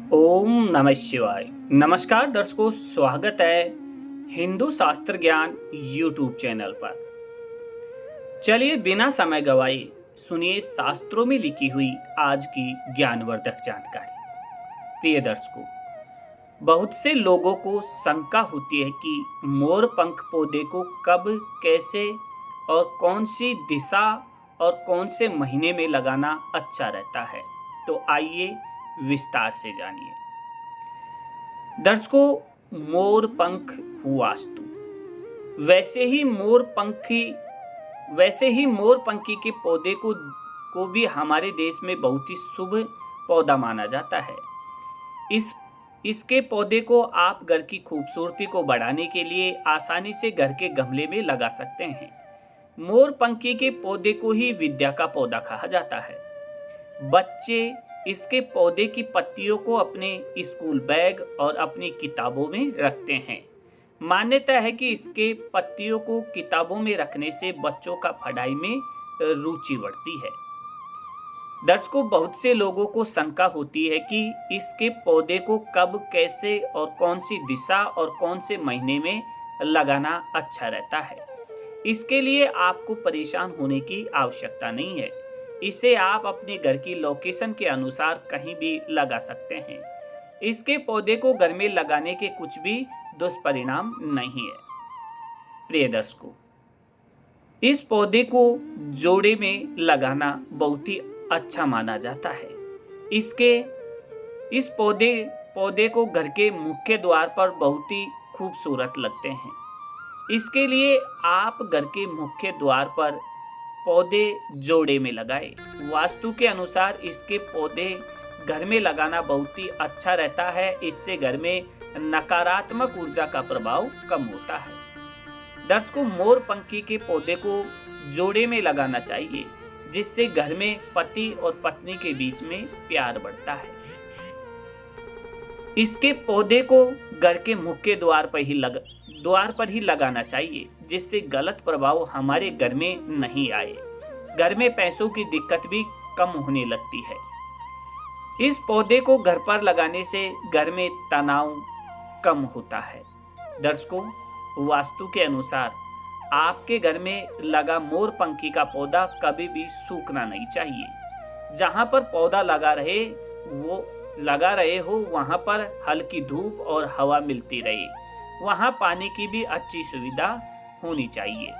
ओम नमः शिवाय। नमस्कार दर्शकों, स्वागत है हिंदू शास्त्र ज्ञान यूट्यूब चैनल पर। चलिए बिना समय गवाए सुनिए शास्त्रों में लिखी हुई आज की ज्ञानवर्धक जानकारी। प्रिय दर्शकों, बहुत से लोगों को शंका होती है कि मोर पंख पौधे को कब, कैसे और कौन सी दिशा और कौन से महीने में लगाना अच्छा रहता है। तो आइए विस्तार से जानिए। दर्शकों, मोर पंख वास्तु। वैसे ही मोर पंखी के पौधे को भी हमारे देश में बहुत ही शुभ पौधा माना जाता है। इसके पौधे को आप घर की खूबसूरती को बढ़ाने के लिए आसानी से घर के गमले में लगा सकते हैं। मोर पंखी के पौधे को ही विद्या का पौधा कहा जाता है। बच्चे इसके पौधे की पत्तियों को अपने स्कूल बैग और अपनी किताबों में रखते हैं। मान्यता है कि इसके पत्तियों को किताबों में रखने से बच्चों का पढ़ाई में रुचि बढ़ती है। दर्शकों, बहुत से लोगों को शंका होती है कि इसके पौधे को कब, कैसे और कौन सी दिशा और कौन से महीने में लगाना अच्छा रहता है। इसके लिए आपको परेशान होने की आवश्यकता नहीं है। इसे आप अपने घर की लोकेशन के अनुसार कहीं भी लगा सकते हैं। इसके पौधे को घर में लगाने के कुछ भी दुष्परिणाम नहीं है। प्रिय दर्शकों, इस पौधे को जोड़े में लगाना बहुत ही अच्छा माना जाता है। इस पौधे को घर के मुख्य द्वार पर बहुत ही खूबसूरत लगते हैं। इसके लिए आप घर के मुख्य द्वार पर पौधे जोड़े में लगाएं। वास्तु के अनुसार इसके पौधे घर में लगाना बहुत ही अच्छा रहता है। इससे घर में नकारात्मक ऊर्जा का प्रभाव कम होता है। दर्शकों, मोर पंखी के पौधे को जोड़े में लगाना चाहिए, जिससे घर में पति और पत्नी के बीच में प्यार बढ़ता है। इसके पौधे को घर के मुख्य द्वार पर ही लगाना चाहिए, जिससे गलत प्रभाव हमारे घर में नहीं आए। घर में पैसों की दिक्कत भी कम होने लगती है। इस पौधे को घर पर लगाने से घर में तनाव कम होता है। दर्शकों, वास्तु के अनुसार आपके घर में लगा मोर पंखी का पौधा कभी भी सूखना नहीं चाहिए। जहां पर पौधा लगा रहे हो वहां पर हल्की धूप और हवा मिलती रहे। वहां पानी की भी अच्छी सुविधा होनी चाहिए।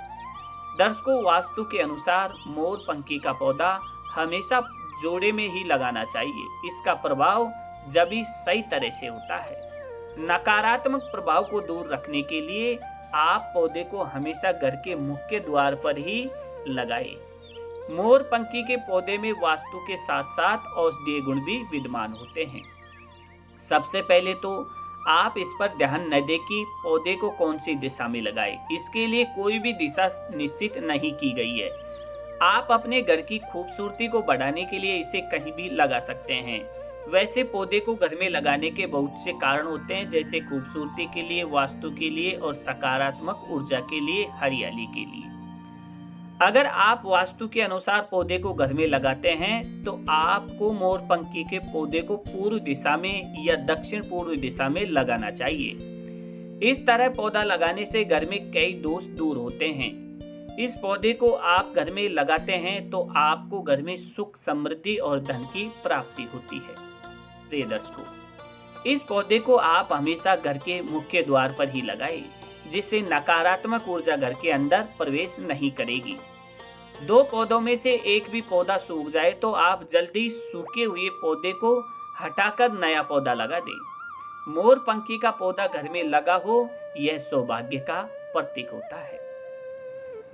दर्शकों, वास्तु के अनुसार मोर पंखी का पौधा हमेशा जोड़े में ही लगाना चाहिए। इसका प्रभाव जब भी सही तरह से होता है। नकारात्मक प्रभाव को दूर रखने के लिए आप पौधे को हमेशा घर के मुख्य द्वार पर ही लगाएं। मोर पंखी के पौधे में वास्तु के साथ साथ औषधीय गुण भी विद्यमान होते हैं। सबसे पहले तो आप इस पर ध्यान न दें कि पौधे को कौन सी दिशा में लगाएं। इसके लिए कोई भी दिशा निश्चित नहीं की गई है। आप अपने घर की खूबसूरती को बढ़ाने के लिए इसे कहीं भी लगा सकते हैं। वैसे पौधे को घर में लगाने के बहुत से कारण होते हैं, जैसे खूबसूरती के लिए, वास्तु के लिए और सकारात्मक ऊर्जा के लिए, हरियाली के लिए। अगर आप वास्तु के अनुसार पौधे को घर में लगाते हैं तो आपको मोर पंखी के पौधे को पूर्व दिशा में या दक्षिण पूर्व दिशा में लगाना चाहिए। इस तरह पौधा लगाने से घर में कई दोष दूर होते हैं। इस पौधे को आप घर में लगाते हैं तो आपको घर में सुख, समृद्धि और धन की प्राप्ति होती है। प्रिय दर्शकों, इस पौधे को आप हमेशा घर के मुख्य द्वार पर ही लगाएं, जिससे नकारात्मक ऊर्जा घर के अंदर प्रवेश नहीं करेगी। दो पौधों में से एक भी पौधा सूख जाए तो आप जल्दी सूखे हुए पौधे को हटाकर नया पौधा लगा दें। मोर पंखी का पौधा घर में लगा हो, यह सौभाग्य का प्रतीक होता है।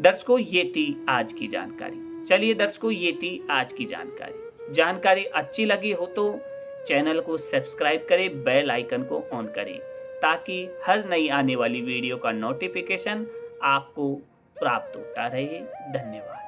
दर्शकों, ये थी आज की जानकारी। चलिए दर्शकों, ये थी आज की जानकारी अच्छी लगी हो तो चैनल को सब्सक्राइब करें, बेल आइकन को ऑन करें, ताकि हर नई आने वाली वीडियो का नोटिफिकेशन आपको प्राप्त होता रहे। धन्यवाद।